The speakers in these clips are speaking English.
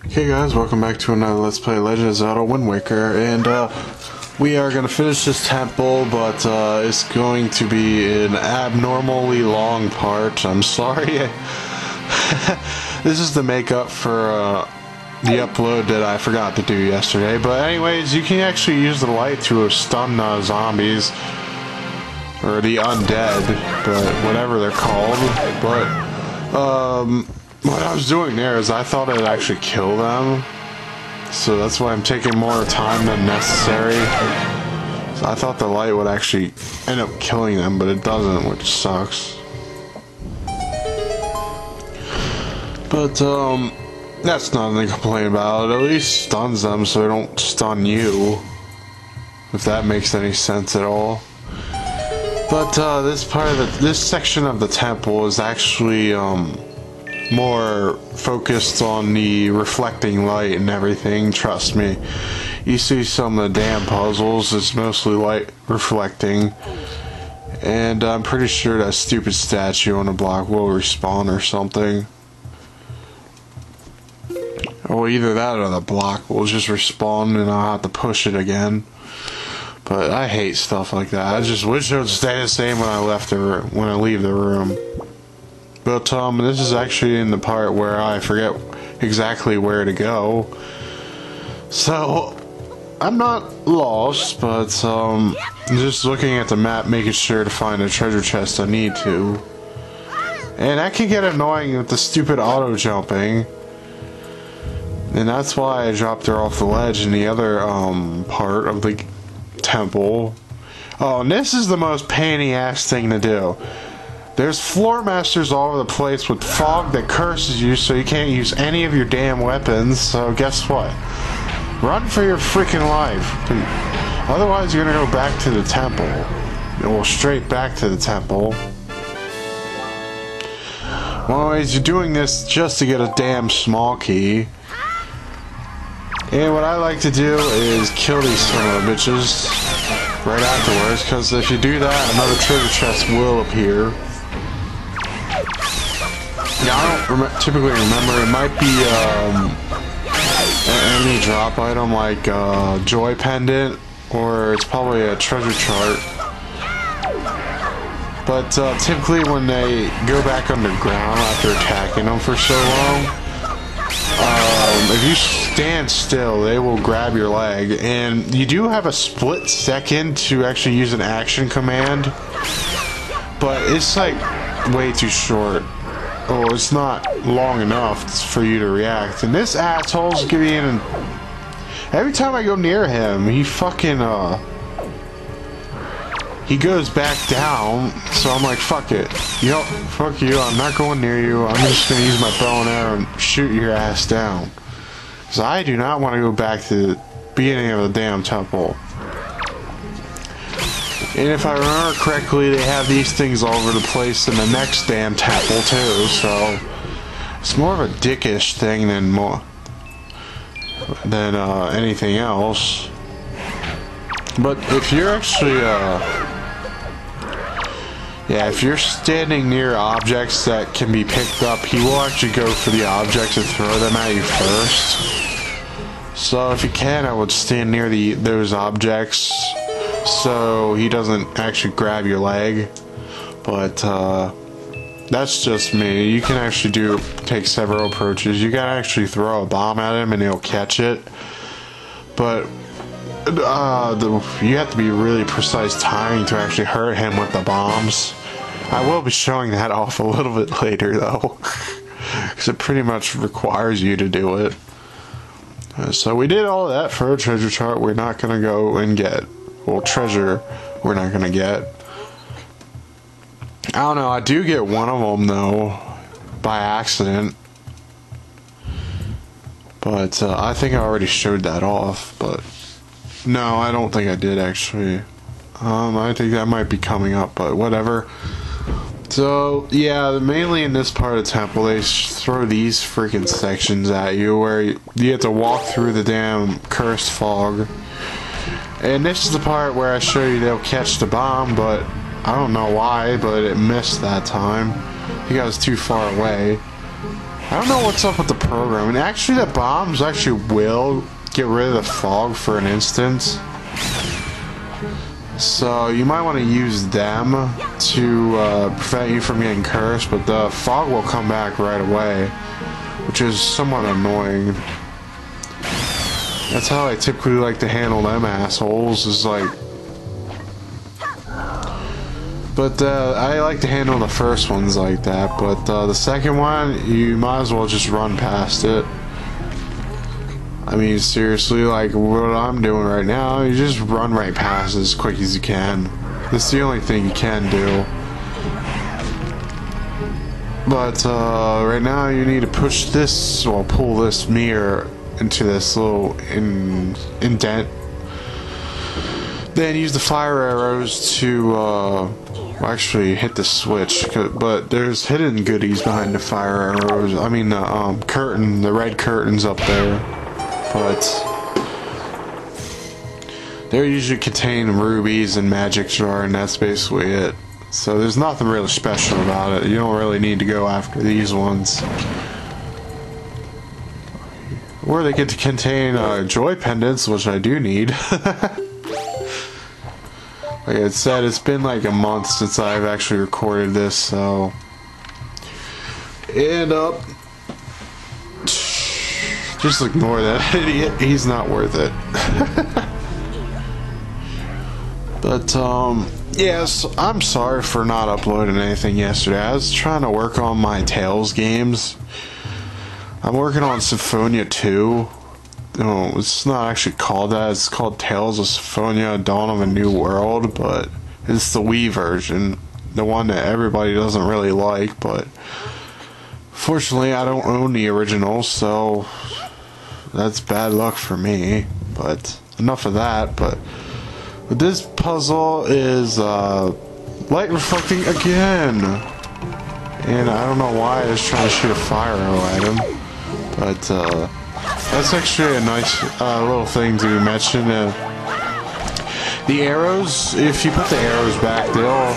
Hey guys, welcome back to another Let's Play Legend of Zelda Wind Waker, and we are going to finish this temple, but it's going to be an abnormally long part. I'm sorry. This is the makeup for the upload that I forgot to do yesterday, but anyways, you can actually use the light to stun zombies, or the undead, but whatever they're called, but what I was doing there is I thought it'd actually kill them, so that's why I'm taking more time than necessary. So I thought the light would actually end up killing them, but it doesn't, which sucks. But that's nothing to complain about. It at least stuns them so they don't stun you, if that makes any sense at all. But this section of the temple is actually more focused on the reflecting light and everything. Trust me, you see some of the damn puzzles, it's mostly light reflecting, and I'm pretty sure that stupid statue on the block will respawn or something. Or either that or the block will just respawn and I'll have to push it again. But I hate stuff like that. I just wish it would stay the same when I leave the room. But this is actually in the part where I forget exactly where to go. So I'm not lost, but I'm just looking at the map, making sure to find a treasure chest I need to. And that can get annoying with the stupid auto jumping. And that's why I dropped her off the ledge in the other part of the temple. Oh, and this is the most pain in the ass thing to do. There's floor masters all over the place with fog that curses you, so you can't use any of your damn weapons. So guess what? Run for your freaking life. Otherwise you're gonna go back to the temple. Well, straight back to the temple. Well, anyways, you're doing this just to get a damn small key. And what I like to do is kill these son of bitches right afterwards, because if you do that, another treasure chest will appear. Yeah, I don't typically remember. It might be an enemy drop item like Joy Pendant, or it's probably a treasure chart. But typically when they go back underground after attacking them for so long, if you stand still, they will grab your leg, and you do have a split second to actually use an action command, but it's like way too short. Oh, it's not long enough for you to react. And this asshole's giving in. Every time I go near him, he fucking he goes back down. So I'm like, fuck it. You know, fuck you. I'm not going near you. I'm just gonna use my bow and arrow and shoot your ass down. Because I do not want to go back to the beginning of the damn temple. And if I remember correctly, they have these things all over the place in the next damn temple too, so it's more of a dickish thing than anything else. But if you're actually if you're standing near objects that can be picked up, he will actually go for the objects and throw them at you first. So if you can, I would stand near those objects so he doesn't actually grab your leg. But that's just me. You can actually take several approaches. You can actually throw a bomb at him and he'll catch it, but you have to be really precise timing to actually hurt him with the bombs. I will be showing that off a little bit later though, because it pretty much requires you to do it. So we did all that for a treasure chart we're not gonna go and get. Well, treasure we're not gonna get. I don't know, I do get one of them though, by accident. But I think I already showed that off, but no, I don't think I did actually. I think that might be coming up, but whatever. So, yeah, mainly in this part of the temple, they throw these freaking sections at you where you have to walk through the damn cursed fog. And this is the part where I show you they'll catch the bomb, but I don't know why, but it missed that time. I think I was too far away. I don't know what's up with the program. And actually, the bombs actually will get rid of the fog for an instant. So you might want to use them to prevent you from getting cursed, but the fog will come back right away, which is somewhat annoying. That's how I typically like to handle them assholes, is like... But I like to handle the first ones like that, but the second one, you might as well just run past it. I mean, seriously, like what I'm doing right now, you just run right past it as quick as you can. That's the only thing you can do. But right now you need to push this, or pull this mirror into this little indent. Then use the fire arrows to actually hit the switch. But there's hidden goodies behind the fire arrows. I mean the curtain, the red curtains up there. But they usually contain rubies and magic jar, and that's basically it. So there's nothing really special about it. You don't really need to go after these ones. Or they get to contain joy pendants, which I do need. Like I said, it's been like a month since I've actually recorded this, so... And just ignore that idiot. He's not worth it. But, yes, I'm sorry for not uploading anything yesterday. I was trying to work on my Tales games. I'm working on Symphonia 2. No, it's not actually called that. It's called Tales of Symphonia, Dawn of a New World, but it's the Wii version. The one that everybody doesn't really like, but... Fortunately, I don't own the original, so... That's bad luck for me, but enough of that. But this puzzle is light reflecting again, and I don't know why I was trying to shoot a fire arrow at him, but that's actually a nice little thing to mention. The arrows, if you put the arrows back, they'll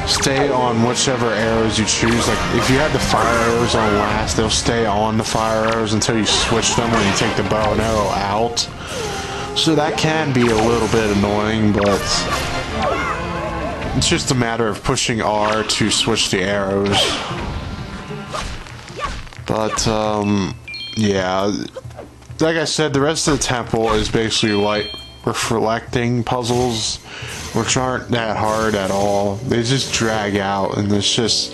stay on whichever arrows you choose. Like if you had the fire arrows on last, they'll stay on the fire arrows until you switch them when you take the bow and arrow out. So that can be a little bit annoying, but it's just a matter of pushing R to switch the arrows. But yeah, like I said, the rest of the temple is basically light reflecting puzzles, which aren't that hard at all. They just drag out, and it's just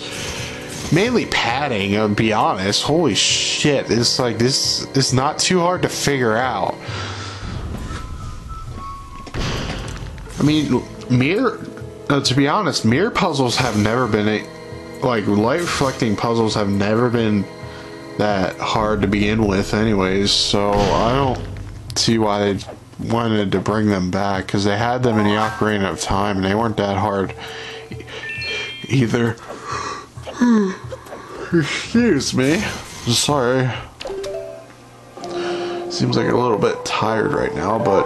mainly padding, I'll be honest. Holy shit, it's like this is not too hard to figure out. I mean, to be honest, mirror puzzles have never been like light reflecting puzzles have never been that hard to begin with anyways, so I don't see why they wanted to bring them back, because they had them in the Ocarina of Time and they weren't that hard either. Excuse me. Sorry. Seems like a little bit tired right now, but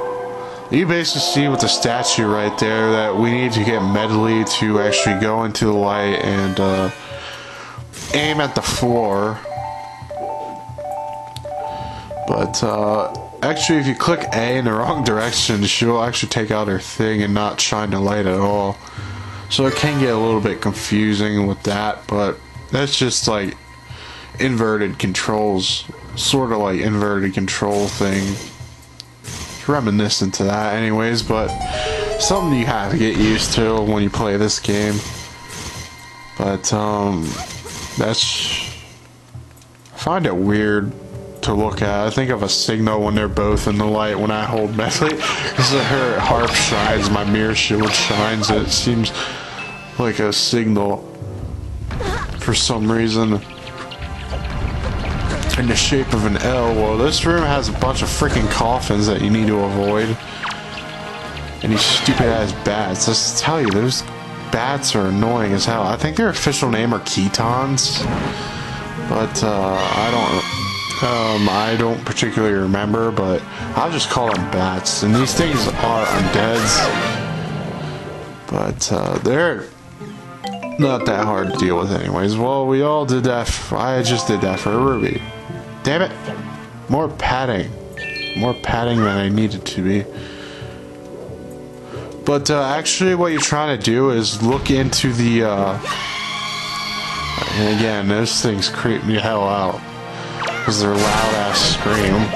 you basically see with the statue right there that we need to get Medley to actually go into the light and aim at the floor. But actually, if you click A in the wrong direction, she'll actually take out her thing and not shine the light at all. So it can get a little bit confusing with that, but that's just like inverted controls, sort of like inverted control thing. It's reminiscent to that anyways, but something you have to get used to when you play this game. But that's... I find it weird to look at. I think of a signal when they're both in the light when I hold Medley, because her harp shines, my mirror shield shines, and it seems like a signal for some reason in the shape of an L. Well, this room has a bunch of freaking coffins that you need to avoid, and these stupid ass bats. Let's tell you, those bats are annoying as hell. I think their official name are Ketons, but I don't particularly remember, but I'll just call them bats. And these things are undeads, but they're not that hard to deal with anyways. Well, we all did that. I just did that for a ruby. Damn it. More padding. More padding than I needed to be. But actually what you're trying to do is look into the... and again, those things creep me the hell out. Because they're loud-ass scream.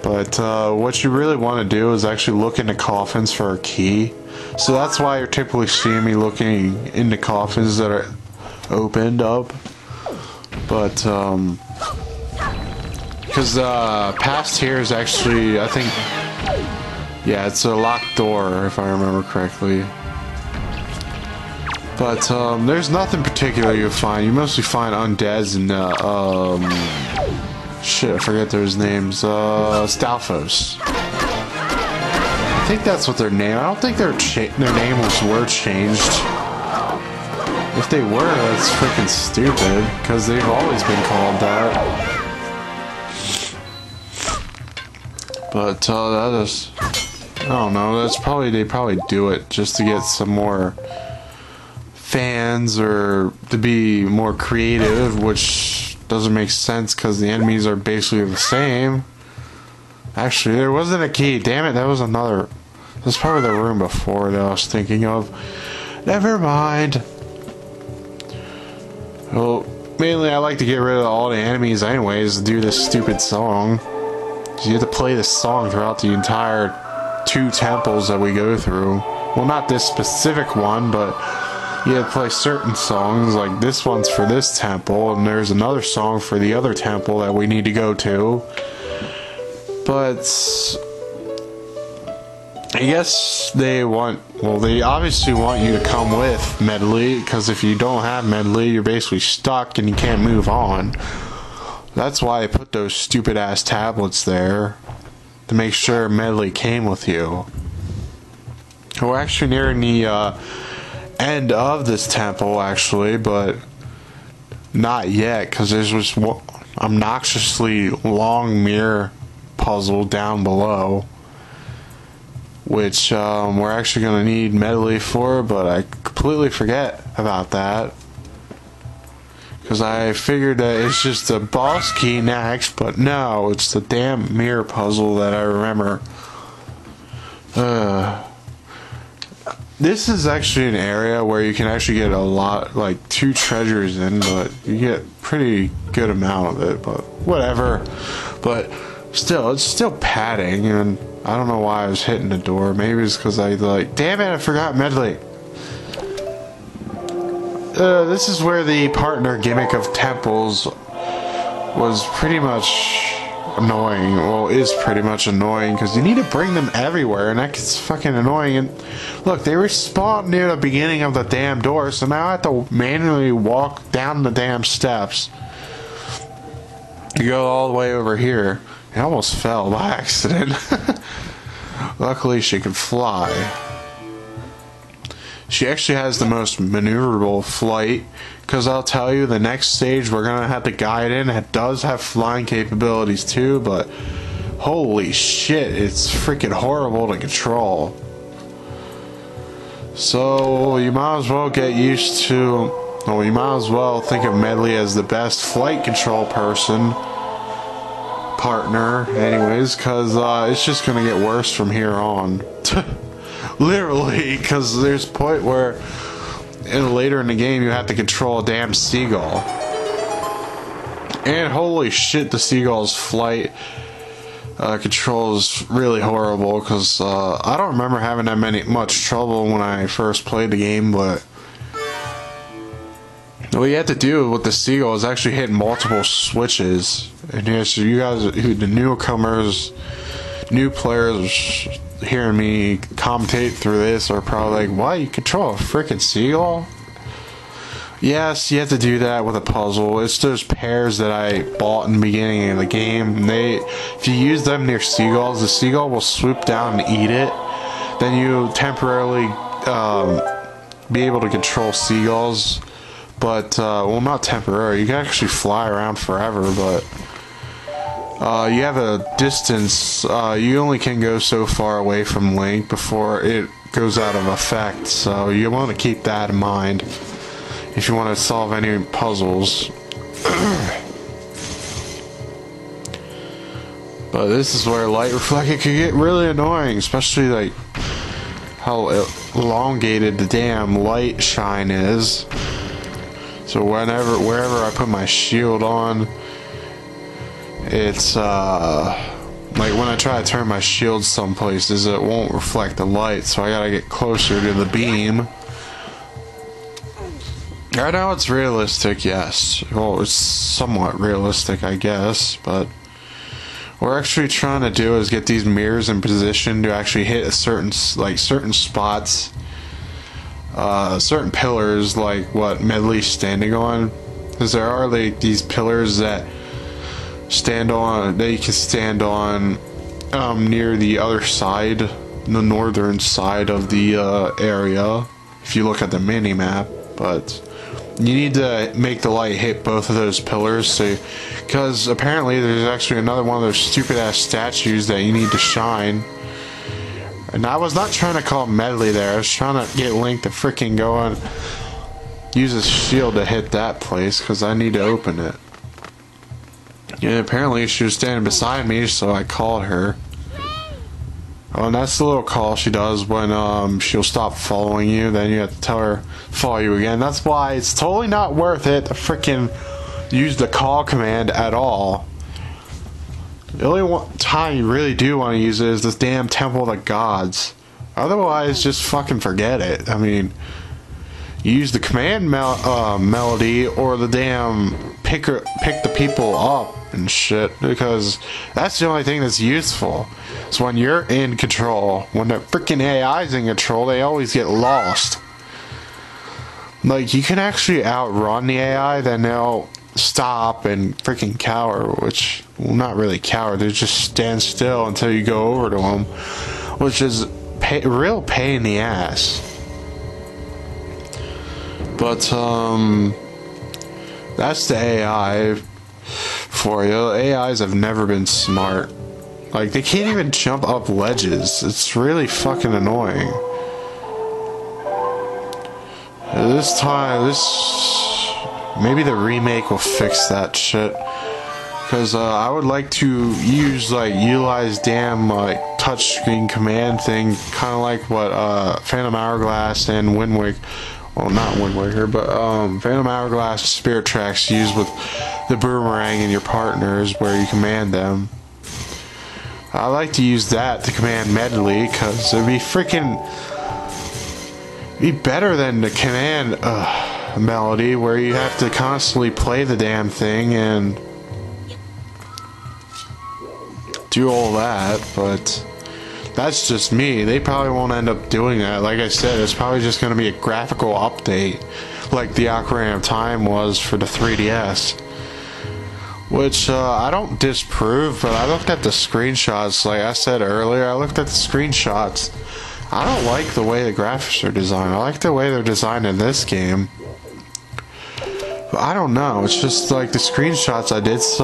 But what you really want to do is actually look into coffins for a key. So that's why you're typically seeing me looking into coffins that are opened up. But, because past here is actually, I think, yeah, it's a locked door, if I remember correctly. But, there's nothing particular you'll find. You mostly find undeads and, shit, I forget those names. Stalfos. I think that's what their name. I don't think their names were changed. If they were, that's freaking stupid, because they've always been called that. But that is, I don't know. That's probably they probably do it just to get some more fans or to be more creative, which doesn't make sense because the enemies are basically the same. Actually, there wasn't a key. Damn it, that was another... That's probably the room before that I was thinking of. Never mind. Well, mainly I like to get rid of all the enemies anyways to do this stupid song. So you have to play this song throughout the entire 2 temples that we go through. Well, not this specific one, but you have to play certain songs. Like this one's for this temple, and there's another song for the other temple that we need to go to. But I guess they obviously want you to come with Medley, because if you don't have Medley, you're basically stuck and you can't move on. That's why I put those stupid ass tablets there, to make sure Medley came with you. We're actually nearing the end of this temple, actually, but not yet, because there's this obnoxiously long mirror puzzle down below, which we're actually going to need Medley for, but I completely forget about that, because I figured that it's just the boss key next, but no, it's the damn mirror puzzle that I remember. This is actually an area where you can actually get a lot, like 2 treasures in, but you get pretty good amount of it, but whatever. But still, it's still padding, and I don't know why I was hitting the door. Maybe it's because I damn it, I forgot Medley. This is where the partner gimmick of temples was pretty much annoying. Well, is pretty much annoying, because you need to bring them everywhere, and that gets fucking annoying. And look, they respawn near the beginning of the damn door, so now I have to manually walk down the damn steps to go all the way over here. I almost fell by accident. Luckily, she can fly. She actually has the most maneuverable flight, because I'll tell you, the next stage we're going to have to guide in. It does have flying capabilities too, but holy shit, it's freaking horrible to control. So you might as well get used to, well, you might as well think of Medley as the best flight control partner anyways, because it's just going to get worse from here on. Literally, because there's a point where later in the game you have to control a damn seagull, and holy shit, the seagull's flight control is really horrible, because I don't remember having that much trouble when I first played the game, but what you have to do with the seagull is actually hit multiple switches. And yes, you guys, the newcomers, new players hearing me commentate through this are probably like, why, you control a freaking seagull? Yes, you have to do that with a puzzle. It's those pears that I bought in the beginning of the game. If you use them near seagulls, the seagull will swoop down and eat it. Then you temporarily be able to control seagulls. But, well, not temporary. You can actually fly around forever, but you have a distance. You only can go so far away from Link before it goes out of effect, so you want to keep that in mind if you want to solve any puzzles. But this is where light reflecting can get really annoying, especially like how elongated the damn light shine is. So wherever I put my shield on, it's like when I try to turn my shield some places, it won't reflect the light, so I gotta get closer to the beam. Right now it's realistic, yes. Well, it's somewhat realistic, I guess, but what we're actually trying to do is get these mirrors in position to actually hit a certain spots, certain pillars, like what Medley's standing on, because there are like these pillars that you can stand on near the other side, the northern side of the area, if you look at the mini map. But you need to make the light hit both of those pillars, so because apparently there's actually another one of those stupid ass statues that you need to shine. And I was not trying to call Medley there, I was trying to get Link to freaking go and use his shield to hit that place, because I need to open it. And apparently she was standing beside me, so I called her. Oh, and that's the little call she does when she'll stop following you. Then you have to tell her follow you again. That's why it's totally not worth it to freaking use the call command at all. The only time you really do want to use it is this damn Temple of the Gods. Otherwise, just fucking forget it. I mean, you use the command melody or the damn pick the people up and shit, because that's the only thing that's useful. So when you're in control, when the freaking AI's in control, they always get lost. Like, you can actually outrun the AI, then they'll stop and freaking cower, which, well, not really cower, they just stand still until you go over to them, which is real pain in the ass. But that's the AI for you. AIs have never been smart. Like, they can't even jump up ledges. It's really fucking annoying. This time, maybe the remake will fix that shit. Because I would like to utilize damn touchscreen command thing, kind of like what Phantom Hourglass and Wind Waker, well, not Wind Waker, but Phantom Hourglass and Spirit Tracks use with the boomerang and your partners, where you command them. I like to use that to command Medley, because it'd be better than the command melody, where you have to constantly play the damn thing and do all that. But that's just me. They probably won't end up doing that. Like I said, it's probably just going to be a graphical update, like the Ocarina of Time was for the 3DS. Which, I don't disprove, but I looked at the screenshots, like I said earlier, I looked at the screenshots. I don't like the way the graphics are designed. I like the way they're designed in this game. But I don't know, it's just like the screenshots I did see,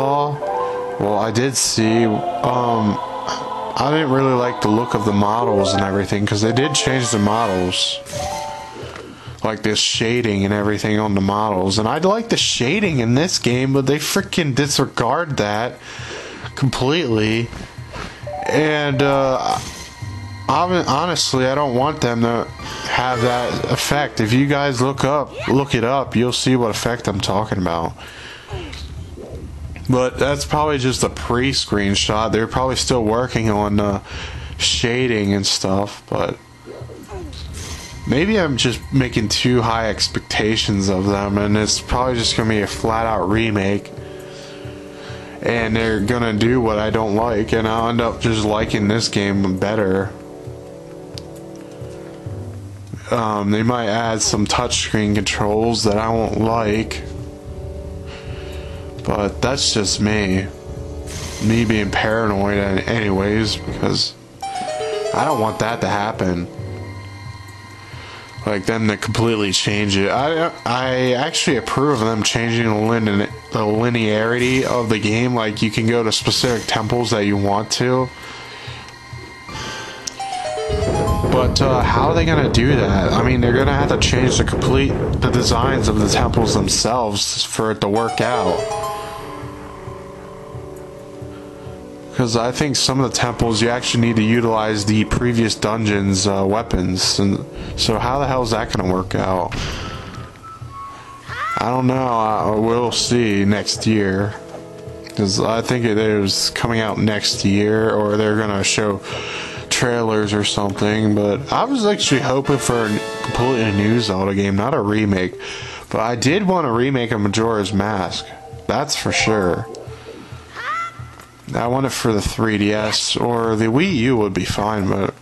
I didn't really like the look of the models and everything, because they did change the models. Like this shading and everything on the models, and I'd like the shading in this game, but they freaking disregard that completely. And honestly, I don't want them to have that effect. If you guys look it up, you'll see what effect I'm talking about. But that's probably just a pre-screenshot. They're probably still working on shading and stuff, but maybe I'm just making too high expectations of them, and it's probably just going to be a flat-out remake. And they're going to do what I don't like, and I'll end up just liking this game better. They might add some touchscreen controls that I won't like. But that's just me. Me being paranoid anyways, because I don't want that to happen. Like them to completely change it. I actually approve of them changing the linearity of the game. Like, you can go to specific temples that you want to. But But how are they gonna do that? I mean, they're gonna have to change the designs of the temples themselves for it to work out. Because I think some of the temples you actually need to utilize the previous dungeon's weapons, and so how the hell is that gonna work out? I don't know. We'll see next year. Because I think it is coming out next year, or they're gonna show trailers or something. But I was actually hoping for a completely new Zelda game, not a remake. But I did want a remake of Majora's Mask. That's for sure. I want it for the 3DS, or the Wii U would be fine, but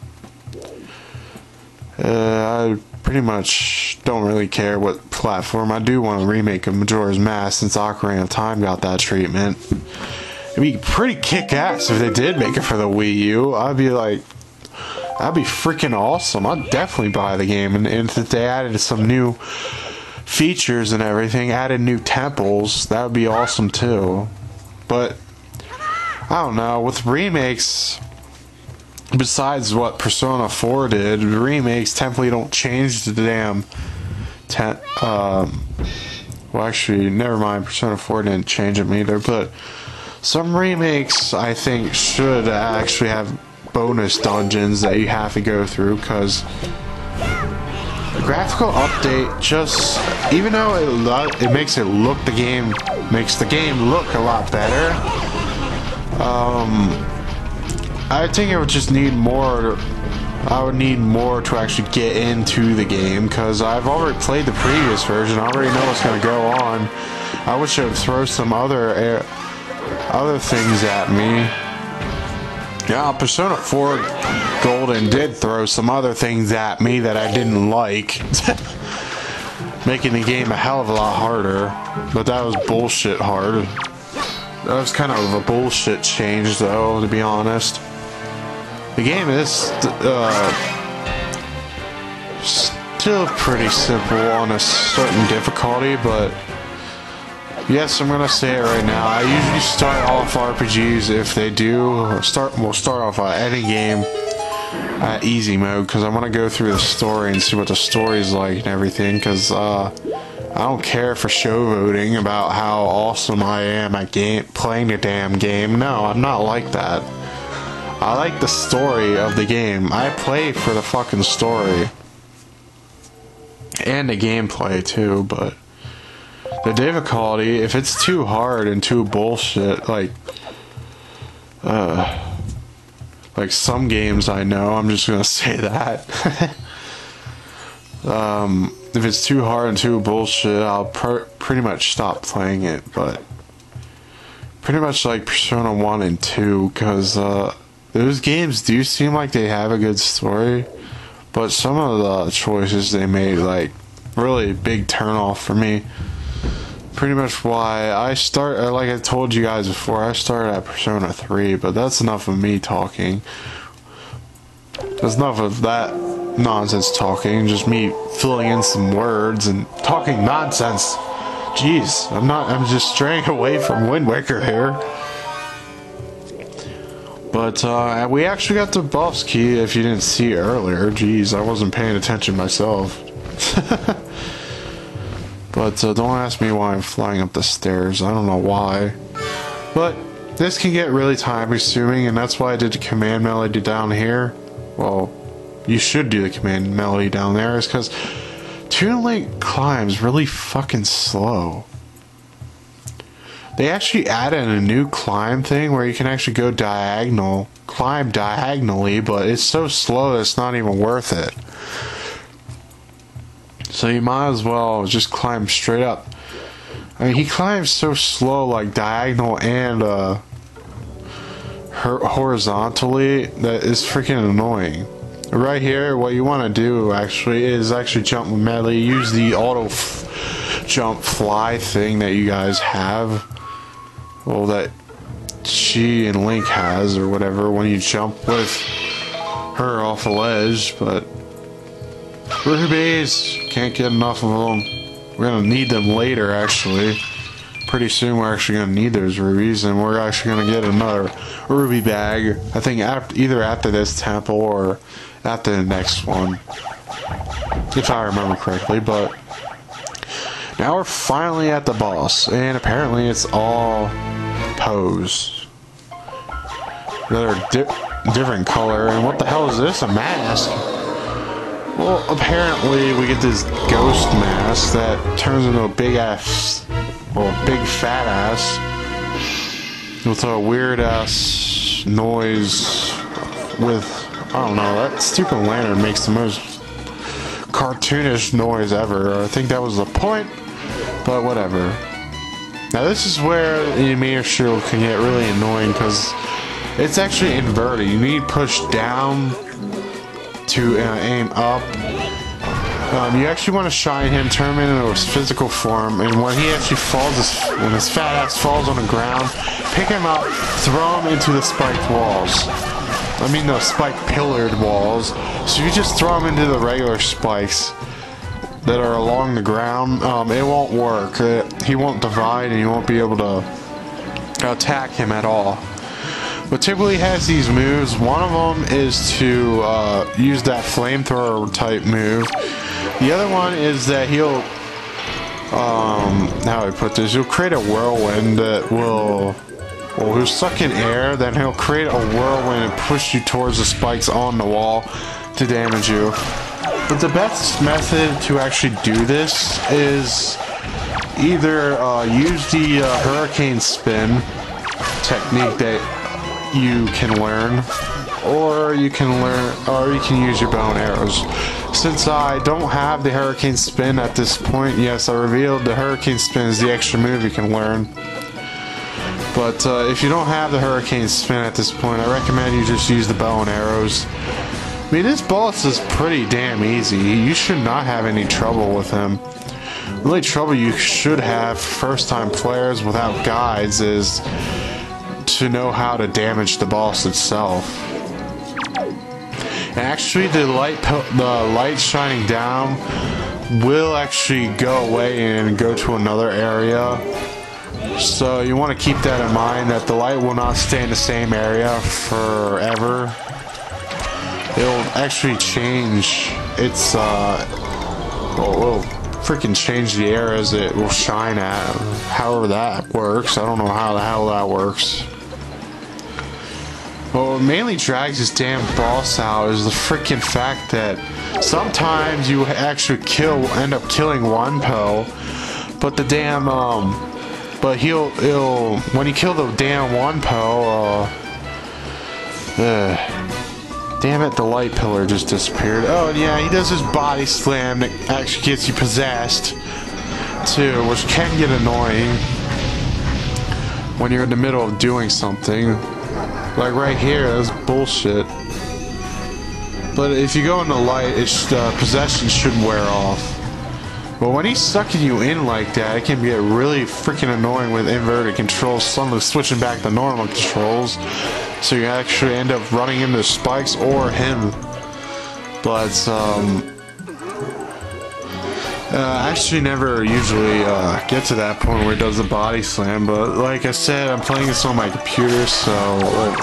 I pretty much don't really care what platform. I do want a remake of Majora's Mask since Ocarina of Time got that treatment. It'd be pretty kick-ass if they did make it for the Wii U. I'd be like, that'd be freaking awesome. I'd definitely buy the game, and if they added some new features and everything, added new temples, that would be awesome too. But I don't know, with remakes, besides what Persona 4 did, remakes typically don't change the damn well, actually, never mind, Persona 4 didn't change them either, but some remakes, I think, should actually have bonus dungeons that you have to go through, because the graphical update just, even though it makes the game look a lot better, I think it would just need more. I would need more to actually get into the game, because I've already played the previous version. I already know what's going to go on. I wish it would throw some other things at me. Yeah, Persona 4 Golden did throw some other things at me that I didn't like, making the game a hell of a lot harder. But that was bullshit hard. That was kind of a bullshit change, though, to be honest. The game is still pretty simple on a certain difficulty, but yes, I'm gonna say it right now. I usually start off RPGs, if they do, we'll start off any game at easy mode, because I want to go through the story and see what the story's like and everything, because I don't care for showboating about how awesome I am at playing the damn game. No, I'm not like that. I like the story of the game. I play for the fucking story. And the gameplay too, but the difficulty, if it's too hard and too bullshit, like some games I know, I'm just gonna say that. If it's too hard and too bullshit, I'll pretty much stop playing it, but pretty much like Persona 1 and 2, because those games do seem like they have a good story, but some of the choices they made, like, really big turnoff for me. Pretty much why I like I told you guys before, I started at Persona 3, but that's enough of me talking. There's enough of that nonsense talking, just me filling in some words and talking nonsense. Jeez, I'm just straying away from Wind Waker here. But we actually got the boss key, if you didn't see earlier. Jeez, I wasn't paying attention myself. But don't ask me why I'm flying up the stairs. I don't know why. But this can get really time consuming, and that's why I did the command melody down here. Well, you should do the command melody down there, is because Toon Link climbs really fucking slow. They actually added a new climb thing where you can actually go climb diagonally, but it's so slow it's not even worth it. So you might as well just climb straight up. I mean, he climbs so slow, like diagonal and horizontally, that is freaking annoying. Right here, what you want to do actually is jump with melee. Use the auto jump fly thing that you guys have. Well, that she and Link has, or whatever, when you jump with her off a ledge. But rubies, can't get enough of them. We're gonna need them later, actually. pretty soon we're actually going to need those rubies, and we're actually going to get another ruby bag. I think either after this temple or after the next one, if I remember correctly. But now we're finally at the boss, and apparently it's all pose that are different color. And what the hell is this? A mask? Well, apparently we get this ghost mask that turns into a big ass, or a big fat ass, with a weird ass noise with, I don't know, that stupid lantern makes the most cartoonish noise ever. I think that was the point, but whatever. Now this is where the meter shield can get really annoying, because it's actually inverted. You need to push down to aim up. You actually want to shine him, turn him into his physical form, and when he actually falls, when his fat ass falls on the ground, pick him up, throw him into the spiked walls. I mean the spiked pillared walls. So you just throw him into the regular spikes that are along the ground, it won't work. He won't divide, and you won't be able to attack him at all. But typically has these moves. One of them is to use that flamethrower type move. The other one is that he'll, how do I put this? He'll create a whirlwind that will, well, he'll suck in air, then he'll create a whirlwind and push you towards the spikes on the wall to damage you. But the best method to actually do this is either use the hurricane spin technique that you can learn, or you can use your bow and arrows. Since I don't have the hurricane spin at this point, yes, I revealed the hurricane spin is the extra move you can learn. But if you don't have the hurricane spin at this point, I recommend you just use the bow and arrows. I mean, this boss is pretty damn easy. You should not have any trouble with him. The only trouble you should have first time players without guides is to know how to damage the boss itself. And actually the light shining down will actually go away and go to another area. So you want to keep that in mind, that the light will not stay in the same area forever. It'll actually change its will freaking change the areas it will shine at. However that works. I don't know how the hell that works. What mainly drags this damn boss out is the freaking fact that sometimes you actually end up killing one Poe, but the damn but he'll when you kill the damn one Poe, damn it, the light pillar just disappeared. Oh, and yeah, he does his body slam that actually gets you possessed too, which can get annoying when you're in the middle of doing something. Like right here, that's bullshit. But if you go in the light, possession should wear off. But when he's sucking you in like that, it can get really freaking annoying with inverted controls, suddenly switching back to normal controls. So you actually end up running into spikes or him. But I actually never usually get to that point where it does the body slam, but like I said, I'm playing this on my computer, so...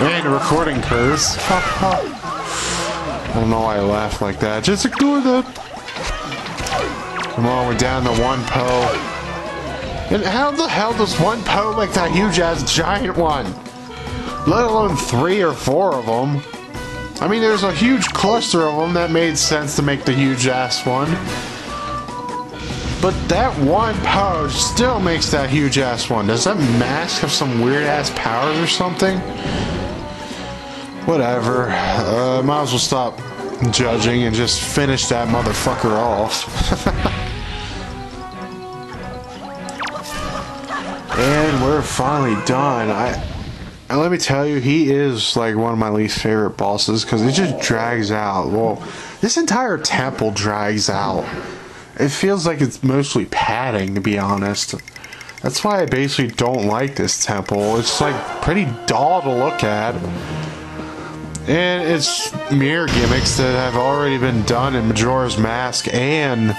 and recording curse. I don't know why I laugh like that. Just ignore that. Come on, we're down to one Poe. And how the hell does one Poe make that huge-ass giant one? Let alone 3 or 4 of them. I mean, there's a huge cluster of them that made sense to make the huge-ass one. But that one Poe still makes that huge-ass one. Does that mask have some weird-ass powers or something? Whatever. Might as well stop judging and just finish that motherfucker off. And we're finally done. And let me tell you, he is like one of my least favorite bosses because it just drags out. Well, this entire temple drags out. It feels like it's mostly padding, to be honest. That's why I basically don't like this temple. It's like pretty dull to look at. And it's mirror gimmicks that have already been done in Majora's Mask and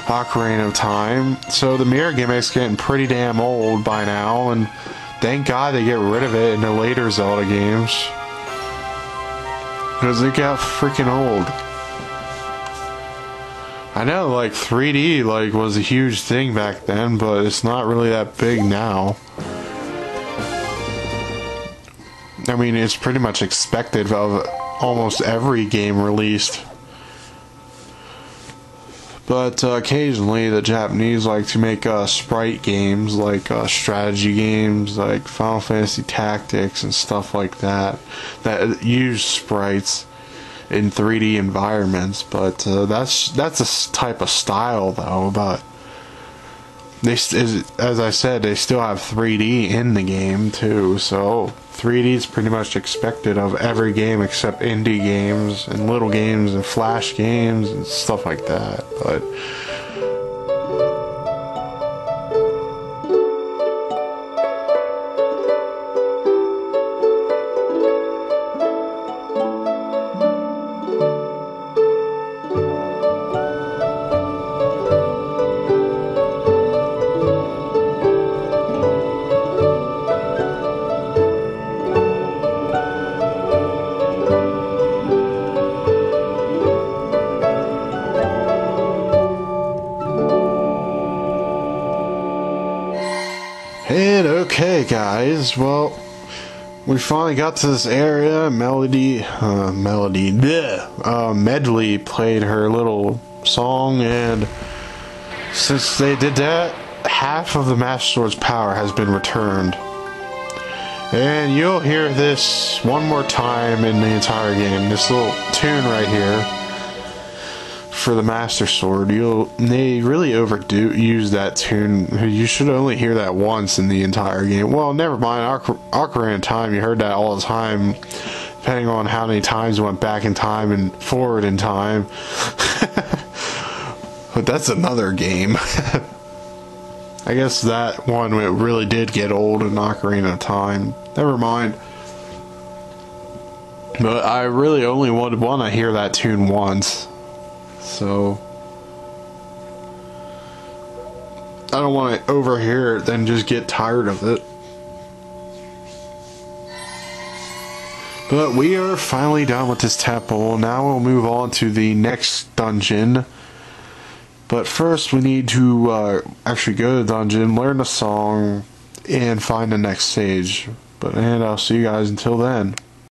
Ocarina of Time. So the mirror gimmick's getting pretty damn old by now, and thank God they get rid of it in the later Zelda games. Because it got freaking old. I know, like, 3D, like, was a huge thing back then, but it's not really that big now. I mean, it's pretty much expected of almost every game released. But occasionally the Japanese like to make sprite games, like strategy games, like Final Fantasy Tactics and stuff like that, that use sprites in 3D environments. But that's a type of style though. But they, as I said, they still have 3D in the game too. So 3D is pretty much expected of every game except indie games and little games and flash games and stuff like that. But and okay, guys, well, we finally got to this area. Medley played her little song, and since they did that, half of the Master Sword's power has been returned. And you'll hear this one more time in the entire game. This little tune right here for the Master Sword. They really use that tune. You should only hear that once in the entire game. Well, never mind. Ocarina of Time, you heard that all the time, depending on how many times you went back in time and forward in time. But that's another game. I guess that one really did get old in Ocarina of Time. Never mind. But I really only want to hear that tune once. So I don't want to overhear it then just get tired of it. But we are finally done with this temple. Now we'll move on to the next dungeon. But first we need to actually go to the dungeon, learn the song, and find the next stage. And I'll see you guys until then.